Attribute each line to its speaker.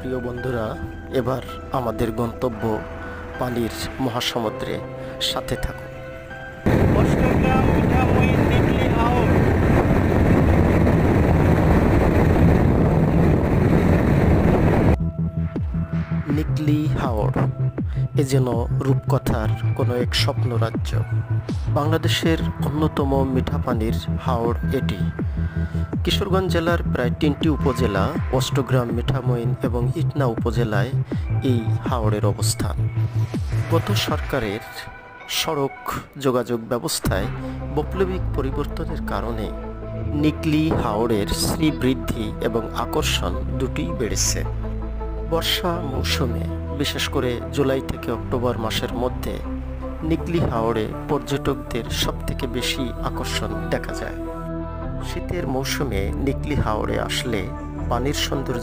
Speaker 1: প্রিয় বন্ধুরা, এবার আমাদের গন্তব্য পানির মহাসমুদ্রে। সাথে থাকুন।
Speaker 2: অষ্টগ্রাম মিঠামইন নিকলি হাওর।
Speaker 1: নিকলি হাওর এ যেন রূপকথার কোনো এক স্বপ্ন রাজ্য। বাংলাদেশের অন্যতম মিঠা পানির হাওর এটি। কিশোরগঞ্জ জেলার প্রায় 3টি উপজেলা অষ্টগ্রাম, মিঠামইন এবং ইটনা উপজেলায় এই হাওরের অবস্থান। গত সরকারের সড়ক যোগাযোগ ব্যবস্থায় বৈপ্লবিক পরিবর্তনের কারণে নিকলি হাওরের শ্রীবৃদ্ধি এবং আকর্ষণ দুটিই বেড়েছে। বর্ষা মৌসুমে, বিশেষ করে জুলাই থেকে অক্টোবর মাসের মধ্যে নিকলি হাওরে পর্যটকদের সবথেকে বেশি আকর্ষণ দেখা যায়। শীতের মৌসুমে নিকলি হাওরে আসলে পানির সৌন্দর্য